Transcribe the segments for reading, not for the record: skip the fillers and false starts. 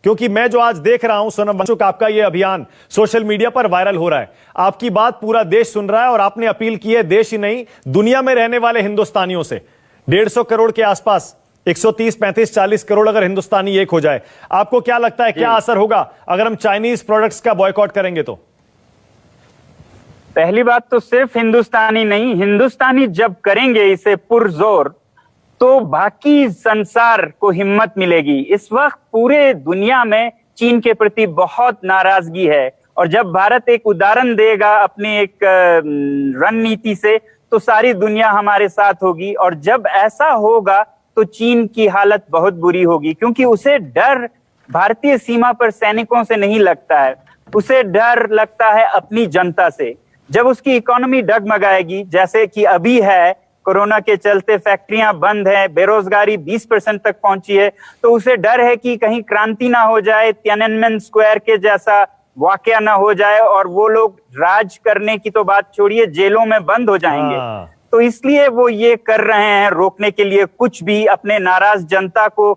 क्योंकि मैं जो आज देख रहा हूं सोनम वांगचुक, आपका ये अभियान सोशल मीडिया पर वायरल हो रहा है, आपकी बात पूरा देश सुन रहा है और आपने अपील की है देश ही नहीं दुनिया में रहने वाले हिंदुस्तानियों से। 150 करोड़ के आसपास 130, 35, 40 करोड़ अगर हिंदुस्तानी एक हो जाए, आपको क्या लगता है क्या असर होगा अगर हम चाइनीज प्रोडक्ट्स का बॉयकॉट करेंगे? तो पहली बात तो सिर्फ हिंदुस्तानी नहीं, हिंदुस्तानी जब करेंगे इसे पुरजोर तो बाकी संसार को हिम्मत मिलेगी। इस वक्त पूरे दुनिया में चीन के प्रति बहुत नाराजगी है और जब भारत एक उदाहरण देगा अपनी एक रणनीति से तो सारी दुनिया हमारे साथ होगी। और जब ऐसा होगा तो चीन की हालत बहुत बुरी होगी, क्योंकि उसे डर भारतीय सीमा पर सैनिकों से नहीं लगता है, उसे डर लगता है अपनी जनता से। जब उसकी इकोनॉमी डगमगाएगी जैसे कि अभी है, कोरोना के चलते फैक्ट्रियां बंद हैं, बेरोजगारी 20% तक पहुंची है, तो उसे डर है कि कहीं क्रांति ना हो जाए, तियाननमेन स्क्वायर के जैसा वाकया ना हो जाए और वो लोग राज करने की तो बात छोड़िए, जेलों में बंद हो जाएंगे। तो इसलिए वो ये कर रहे हैं रोकने के लिए कुछ भी, अपने नाराज जनता को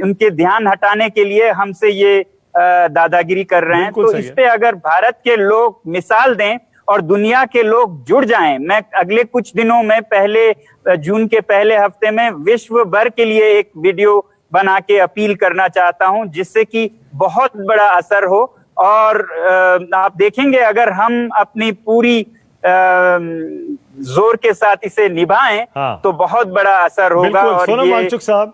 उनके ध्यान हटाने के लिए हमसे ये दादागिरी कर रहे हैं। तो इस पे अगर भारत के लोग मिसाल दें और दुनिया के लोग जुड़ जाएं, मैं अगले कुछ दिनों में पहले जून के पहले हफ्ते में विश्व भर के लिए एक वीडियो बना के अपील करना चाहता हूं, जिससे कि बहुत बड़ा असर हो। और आप देखेंगे अगर हम अपनी पूरी जोर के साथ इसे निभाएं तो बहुत बड़ा असर होगा। और सोनम वांगचुक साहब,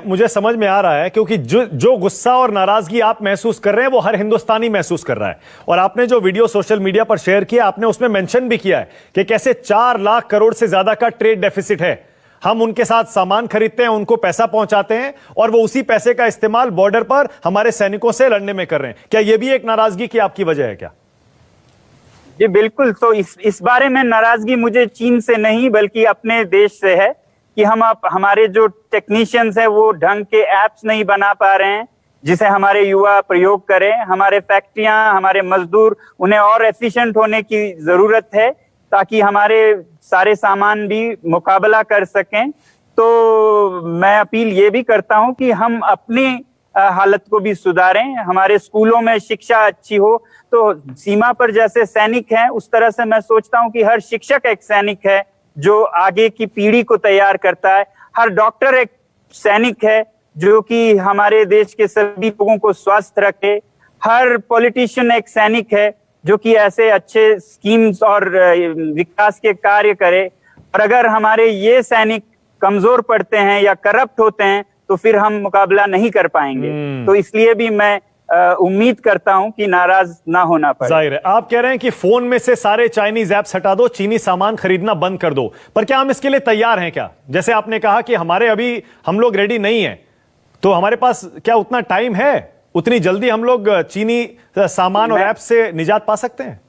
मुझे समझ में आ रहा है, क्योंकि जो गुस्सा और नाराजगी आप महसूस कर रहे हैं वो हर हिंदुस्तानी महसूस कर रहा है। और आपने जो वीडियो सोशल मीडिया पर शेयर किया, आपने उसमें मेंशन भी किया है कि कैसे 4 लाख करोड़ से ज्यादा का ट्रेड डेफिसिट है। हम उनके साथ सामान खरीदते हैं, उनको पैसा पहुंचाते हैं और वो उसी पैसे का इस्तेमाल बॉर्डर पर हमारे सैनिकों से लड़ने में कर रहे हैं। क्या यह भी एक नाराजगी की आपकी वजह है क्या? जी बिल्कुल। तो इस बारे में नाराजगी मुझे चीन से नहीं बल्कि अपने देश से है कि हमारे जो टेक्नीशियंस हैं वो ढंग के एप्स नहीं बना पा रहे हैं जिसे हमारे युवा प्रयोग करें। हमारे फैक्ट्रियां, हमारे मजदूर, उन्हें और एफिशिएंट होने की जरूरत है ताकि हमारे सारे सामान भी मुकाबला कर सकें। तो मैं अपील ये भी करता हूं कि हम अपनी हालत को भी सुधारें, हमारे स्कूलों में शिक्षा अच्छी हो। तो सीमा पर जैसे सैनिक हैं उस तरह से मैं सोचता हूं कि हर शिक्षक एक सैनिक है जो आगे की पीढ़ी को तैयार करता है। हर डॉक्टर एक सैनिक है जो कि हमारे देश के सभी लोगों को स्वस्थ रखे। हर पॉलिटिशियन एक सैनिक है जो कि ऐसे अच्छे स्कीम्स और विकास के कार्य करे। और अगर हमारे ये सैनिक कमजोर पड़ते हैं या करप्ट होते हैं तो फिर हम मुकाबला नहीं कर पाएंगे। तो इसलिए भी मैं उम्मीद करता हूं कि नाराज ना होना पड़े। जाहिर है आप कह रहे हैं कि फोन में से सारे चाइनीज ऐप्स हटा दो, चीनी सामान खरीदना बंद कर दो, पर क्या हम इसके लिए तैयार हैं क्या? जैसे आपने कहा कि हम लोग रेडी नहीं हैं, तो हमारे पास क्या उतना टाइम है, उतनी जल्दी हम लोग चीनी सामान और ऐप्स से निजात पा सकते हैं?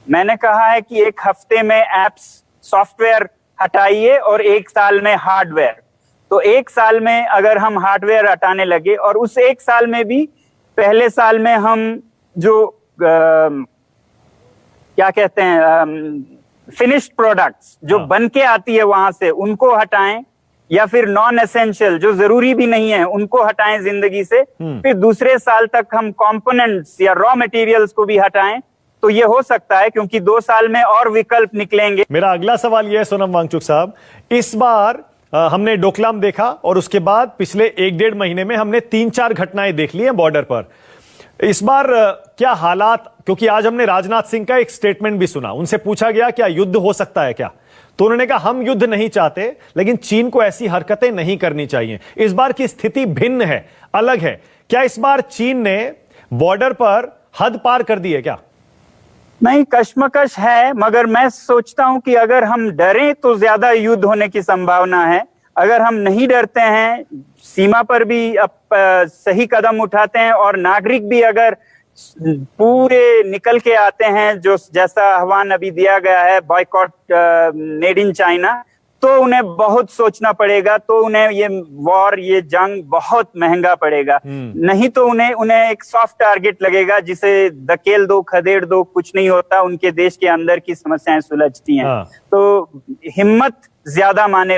मैंने कहा है कि 1 हफ्ते में ऐप्स सॉफ्टवेयर हटाइए और 1 साल में हार्डवेयर। तो 1 साल में अगर हम हार्डवेयर हटाने लगे और उस 1 साल में भी पहले साल में हम जो क्या कहते हैं फिनिश्ड प्रोडक्ट्स जो बन के आती है वहां से उनको हटाएं, या फिर नॉन एसेंशियल जो जरूरी भी नहीं है उनको हटाएं जिंदगी से। फिर दूसरे साल तक हम कंपोनेंट्स या रॉ मटेरियल्स को भी हटाएं। तो ये हो सकता है क्योंकि 2 साल में और विकल्प निकलेंगे। मेरा अगला सवाल यह है सोनम वांगचुक साहब, इस बार हमने डोकलाम देखा और उसके बाद पिछले 1-1.5 महीने में हमने 3-4 घटनाएं देख ली हैं बॉर्डर पर। इस बार क्या हालात, क्योंकि आज हमने राजनाथ सिंह का एक स्टेटमेंट भी सुना, उनसे पूछा गया क्या युद्ध हो सकता है क्या, तो उन्होंने कहा हम युद्ध नहीं चाहते लेकिन चीन को ऐसी हरकतें नहीं करनी चाहिए। इस बार की स्थिति भिन्न है, अलग है। क्या इस बार चीन ने बॉर्डर पर हद पार कर दी है क्या? नहीं, कश्मकश है, मगर मैं सोचता हूं कि अगर हम डरें तो ज्यादा युद्ध होने की संभावना है। अगर हम नहीं डरते हैं, सीमा पर भी सही कदम उठाते हैं और नागरिक भी अगर पूरे निकल के आते हैं, जो जैसा आह्वान अभी दिया गया है बॉयकॉट मेड इन चाइना, तो उन्हें बहुत सोचना पड़ेगा। तो उन्हें ये वॉर, ये जंग बहुत महंगा पड़ेगा। नहीं तो उन्हें एक सॉफ्ट टारगेट लगेगा जिसे धकेल दो, खदेड़ दो, कुछ नहीं होता, उनके देश के अंदर की समस्याएं सुलझती हैं। तो हिम्मत ज्यादा माने